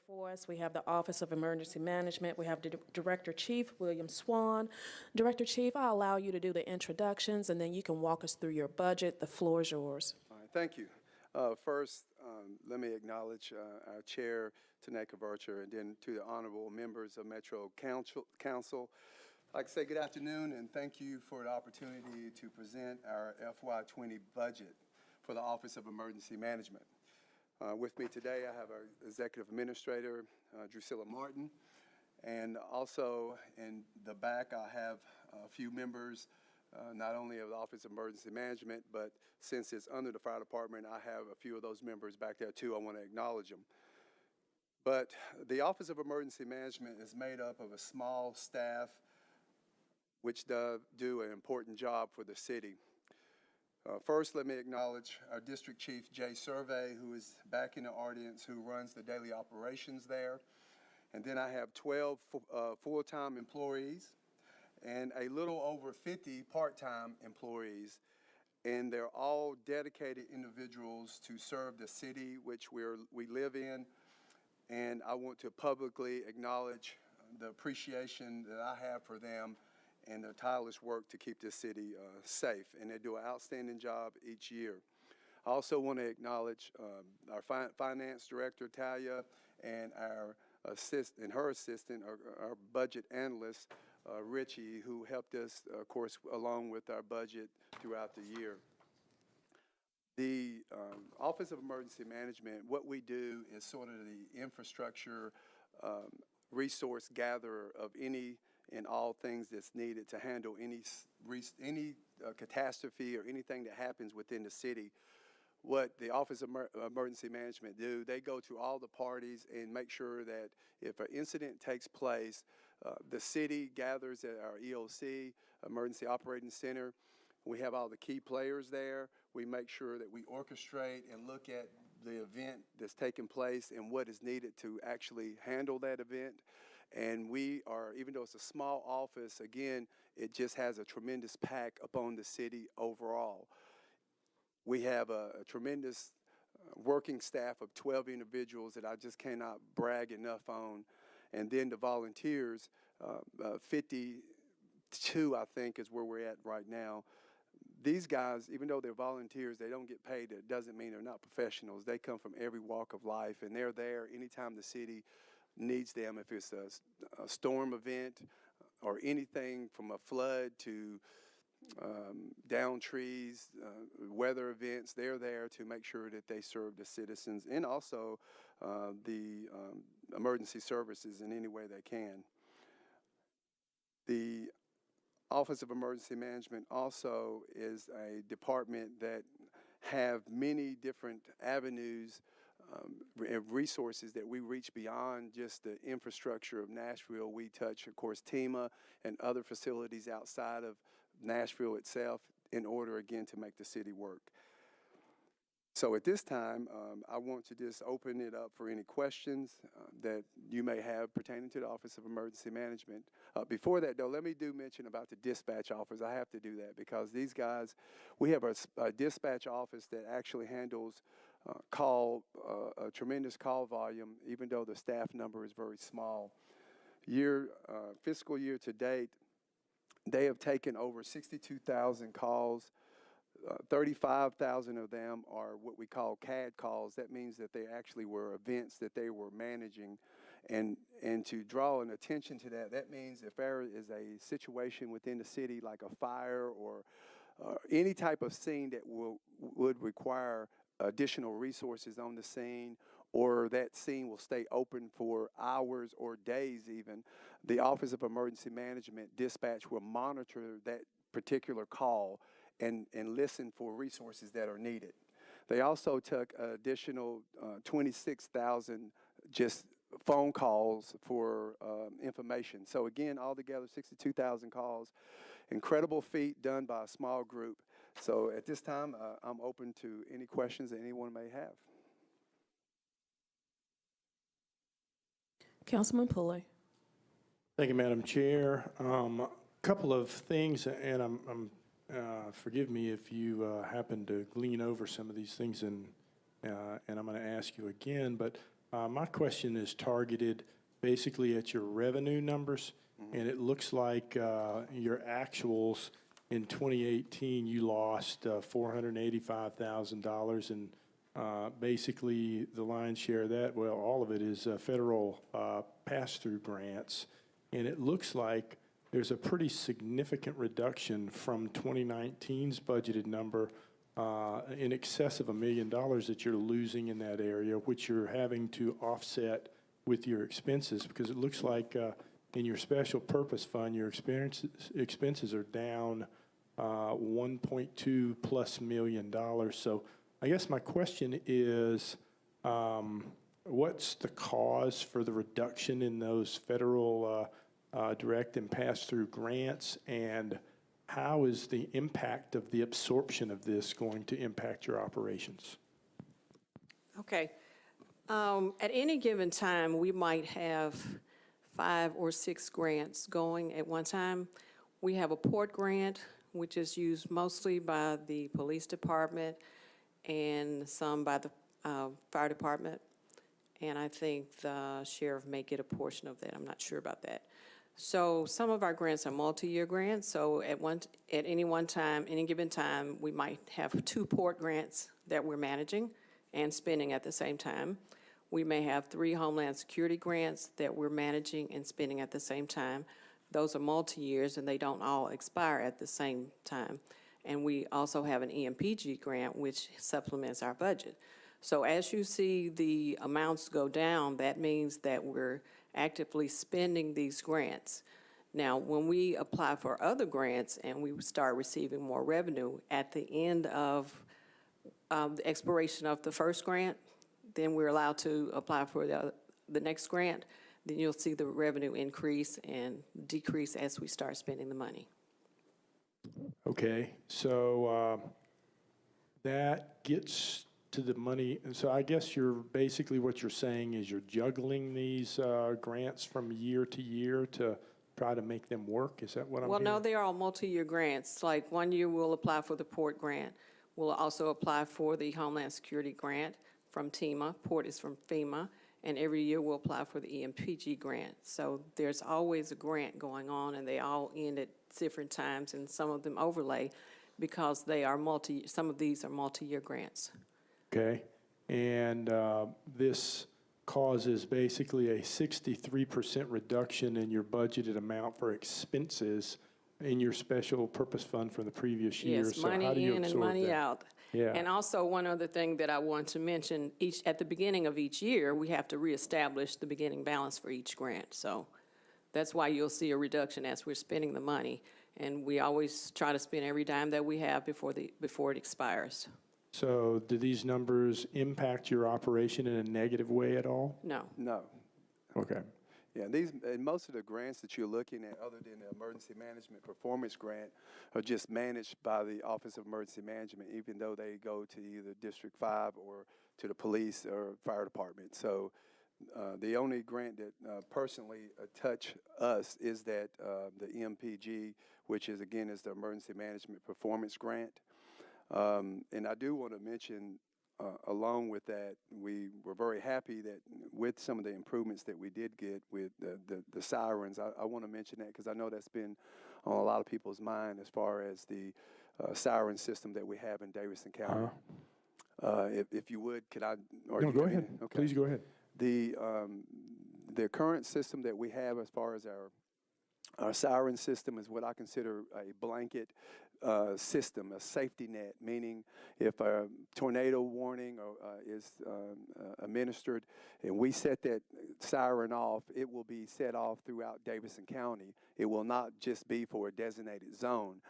before us, we have the Office of Emergency Management. We have Director Chief William Swan. Director Chief, I'll allow you to do the introductions, and then you can walk us through your budget. The floor is yours. All right, thank you. First, let me acknowledge our chair, Taneka Vercher, and then to the honorable members of Metro Council. I'd like to say good afternoon and thank you for the opportunity to present our FY20 budget for the Office of Emergency Management. With me today, I have our Executive Administrator, Drusilla Martin, and also in the back, I have a few members, not only of the Office of Emergency Management, but since it's under the Fire Department, I have a few of those members back there too. I want to acknowledge them. But the Office of Emergency Management is made up of a small staff which do an important job for the city. First, let me acknowledge our District Chief, Jay Survey, who is back in the audience, who runs the daily operations there. And then I have 12 full-time employees and a little over 50 part-time employees. And they're all dedicated individuals to serve the city which we live in. And I want to publicly acknowledge the appreciation that I have for them and their tireless work to keep this city safe. And they do an outstanding job each year. I also want to acknowledge our finance director, Talia, and her assistant, our budget analyst, Richie, who helped us, of course, along with our budget throughout the year. The Office of Emergency Management, what we do is sort of the infrastructure resource gatherer of any and all things that's needed to handle any catastrophe or anything that happens within the city. What the Office of Emergency Management do, they go to all the parties and make sure that if an incident takes place, the city gathers at our EOC, Emergency Operating Center. We have all the key players there. We make sure that we orchestrate and look at the event that's taking place and what is needed to actually handle that event. And we are, even though it's a small office, again, it just has a tremendous pack upon the city overall. We have a tremendous working staff of 12 individuals that I just cannot brag enough on. And then the volunteers, 52, I think, is where we're at right now. These guys, even though they're volunteers, they don't get paid. It doesn't mean they're not professionals. They come from every walk of life, and they're there anytime the city needs them. If it's a storm event or anything from a flood to down trees, weather events, they're there to make sure that they serve the citizens and also the emergency services in any way they can. The Office of Emergency Management also is a department that have many different avenues and resources that we reach beyond just the infrastructure of Nashville. We touch, of course, TEMA and other facilities outside of Nashville itself in order, again, to make the city work. So at this time, I want to just open it up for any questions that you may have pertaining to the Office of Emergency Management. Before that, though, let me mention about the dispatch office. I have to do that because these guys, we have a dispatch office that actually handles a tremendous call volume, even though the staff number is very small. Fiscal year to date, they have taken over 62,000 calls. 35,000 of them are what we call CAD calls. That means that they actually were events that they were managing. And to draw an attention to that, that means if there is a situation within the city like a fire or any type of scene that would require additional resources on the scene, or that scene will stay open for hours or days even, the Office of Emergency Management dispatch will monitor that particular call and listen for resources that are needed. They also took additional 26,000 just phone calls for information. So again, altogether 62,000 calls. Incredible feat done by a small group. So at this time, I'm open to any questions that anyone may have. Councilman Pulley. Thank you, Madam Chair. A couple of things, and forgive me if you happen to glean over some of these things, and I'm going to ask you again, but My question is targeted basically at your revenue numbers, and it looks like your actuals in 2018, you lost $485,000, and basically the lion's share of that, well, all of it is federal pass-through grants, and it looks like there's a pretty significant reduction from 2019's budgeted number in excess of $1 million that you're losing in that area, which you're having to offset with your expenses, because it looks like in your special purpose fund, your expenses are down 1.2 plus million dollars. So I guess my question is, what's the cause for the reduction in those federal direct and pass-through grants, and how is the impact of the absorption of this going to impact your operations? Okay. At any given time, we might have 5 or 6 grants going at one time. We have a port grant, which is used mostly by the police department and some by the fire department. And I think the sheriff may get a portion of that. I'm not sure about that. So some of our grants are multi-year grants. So at any one time, any given time, we might have 2 port grants that we're managing and spending at the same time. We may have 3 Homeland Security grants that we're managing and spending at the same time. Those are multi-years, and they don't all expire at the same time. And we also have an EMPG grant, which supplements our budget. So as you see the amounts go down, that means that we're actively spending these grants. Now, when we apply for other grants and we start receiving more revenue at the end of the expiration of the first grant, then we're allowed to apply for the next grant. Then you'll see the revenue increase and decrease as we start spending the money. Okay, so that gets to the money. And so I guess basically what you're saying is you're juggling these grants from year to year to try to make them work. Is that what I'm hearing? Well, no, they're all multi-year grants. Like 1 year we'll apply for the port grant. We'll also apply for the Homeland Security grant from TEMA. Port is from FEMA. And every year we'll apply for the EMPG grant. So there's always a grant going on, and they all end at different times, and some of them overlay because they are some of these are multi-year grants. Okay, and this causes basically a 63% reduction in your budgeted amount for expenses in your special purpose fund from the previous year. Yes, So money how do you in and absorb money that? out. Yeah. And also one other thing that I want to mention, at the beginning of each year, we have to reestablish the beginning balance for each grant. So that's why you'll see a reduction as we're spending the money. And we always try to spend every dime that we have before it expires. So do these numbers impact your operation in a negative way at all? No. No. Okay. Yeah, and most of the grants that you're looking at, other than the Emergency Management Performance Grant, are just managed by the Office of Emergency Management, even though they go to either District 5 or to the police or fire department. So the only grant that personally touch us is that the EMPG, which is, again, is the Emergency Management Performance Grant. And I do want to mention, along with that, we were very happy that with some of the improvements that we did get with the sirens. I want to mention that because I know that's been on a lot of people's mind as far as the siren system that we have in Davidson County. If you would, could I? Or No, go ahead. Okay. Please go ahead. The current system that we have as far as our siren system is what I consider a blanket system, a safety net, meaning if a tornado warning is administered and we set that siren off, it will be set off throughout Davidson County. It will not just be for a designated zone.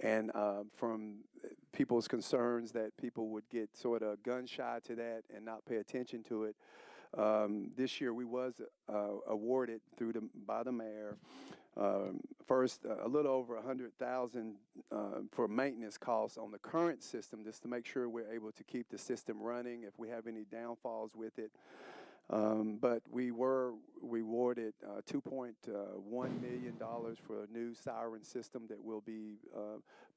And from people's concerns that people would get sort of gun shy to that and not pay attention to it, this year we was awarded by the mayor first a little over $100,000 for maintenance costs on the current system, just to make sure we're able to keep the system running if we have any downfalls with it. But we were awarded $2.1 million for a new siren system that will be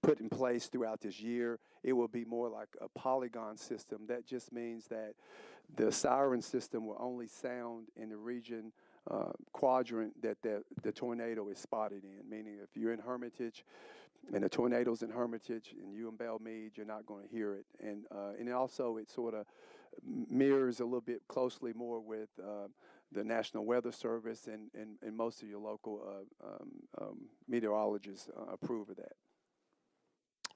put in place throughout this year. It will be more like a polygon system. That just means that the siren system will only sound in the region quadrant that the tornado is spotted in, meaning if you're in Hermitage and the tornado's in Hermitage and you in Belmead, you're not going to hear it. And also it sort of mirrors a little bit closely more with the National Weather Service, and most of your local meteorologists approve of that.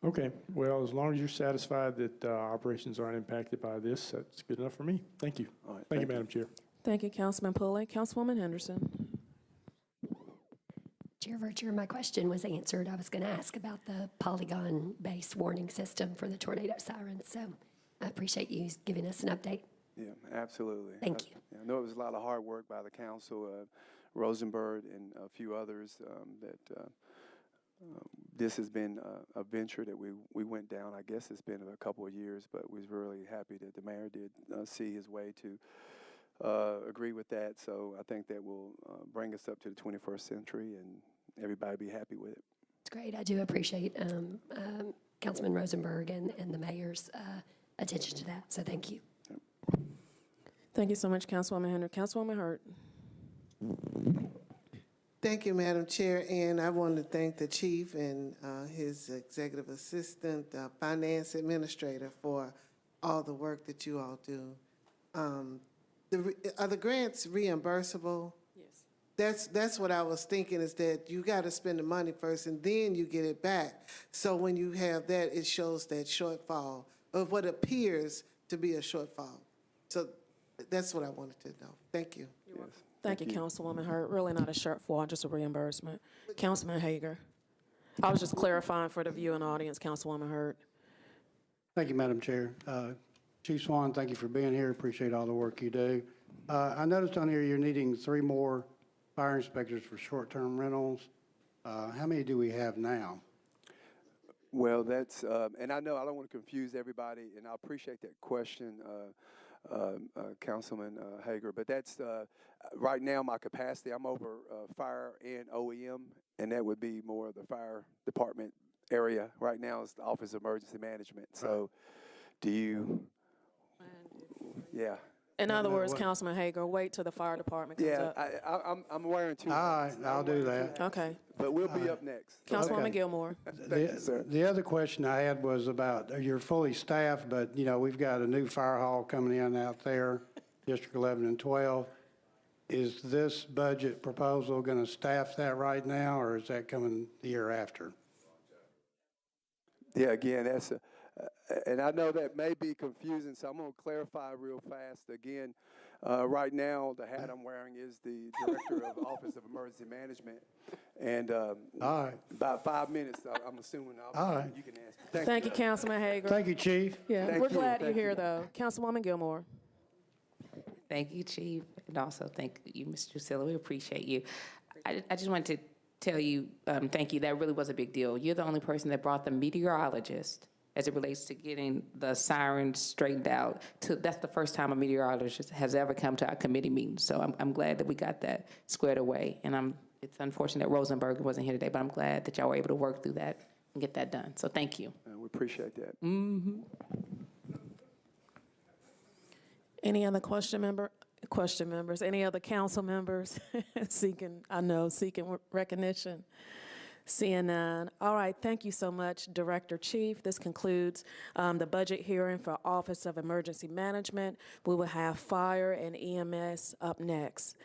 Okay, well, as long as you're satisfied that operations aren't impacted by this, that's good enough for me. Thank you. All right, Thank you, Madam Chair. Thank you, Councilman Pulley. Councilwoman Henderson. Chair Vercher, my question was answered. I was going to ask about the polygon-based warning system for the tornado sirens, so I appreciate you giving us an update. Yeah, absolutely. Thank you. I know it was a lot of hard work by the council, Rosenberg and a few others that this has been a venture that we went down. I guess it's been a couple of years, but we was really happy that the mayor did see his way to agree with that. So I think that will bring us up to the 21st century, and everybody be happy with it. It's great. I do appreciate Councilman Rosenberg and the mayor's attention to that, so thank you. Thank you so much, Councilwoman Henderson. Councilwoman Hurt. Thank you, Madam Chair, and I want to thank the chief and his executive assistant, finance administrator, for all the work that you all do. Are the grants reimbursable? Yes. That's what I was thinking, is that you got to spend the money first and then you get it back. So when you have that, it shows that shortfall of what appears to be a shortfall. So that's what I wanted to know. Thank you. Yes. Thank you, Councilwoman Hurt. Really not a shortfall, just a reimbursement. Councilman Hager. I was just clarifying for the viewing audience, Councilwoman Hurt. Thank you, Madam Chair. Chief Swan, thank you for being here. Appreciate all the work you do. I noticed on here you're needing 3 more fire inspectors for short-term rentals. How many do we have now? Well, that's, and I know I don't want to confuse everybody, and I appreciate that question, Councilman Hager, but that's, right now my capacity, I'm over fire and OEM, and that would be more of the fire department area. Right now it's the Office of Emergency Management. So do you, yeah. In other words, Councilman Hager, wait till the fire department comes Yeah, up. I'm wearing 2 All right, hats. I'll do that. Okay. But we'll be up next. Councilwoman Okay. Gilmore. Thank you, sir. The other question I had was about, you're fully staffed, but, you know, we've got a new fire hall coming in out there, District 11 and 12. Is this budget proposal going to staff that right now, or is that coming the year after? Yeah, again, that's and I know that may be confusing, so I'm going to clarify real fast. Again, right now, the hat I'm wearing is the Director of Office of Emergency Management. And All right. about 5 minutes, I'm assuming All right. you can ask. Thank you, Councilman Hager. Thank you, Chief. Yeah, Thank we're you, glad you're thank here, you. though. Councilwoman Gilmore. Thank you, Chief, and also thank you, Mr. Drusilla. We appreciate you. I just wanted to tell you, thank you. That really was a big deal. You're the only person that brought the meteorologist as it relates to getting the sirens straightened out. That's the first time a meteorologist has ever come to our committee meeting. So I'm glad that we got that squared away. And it's unfortunate that Rosenberg wasn't here today, but I'm glad that y'all were able to work through that and get that done. So thank you. We appreciate that. Any other question members? Any other council members seeking recognition? Seeing none. All right, thank you so much, Director Chief. This concludes the budget hearing for Office of Emergency Management. We will have fire and EMS up next.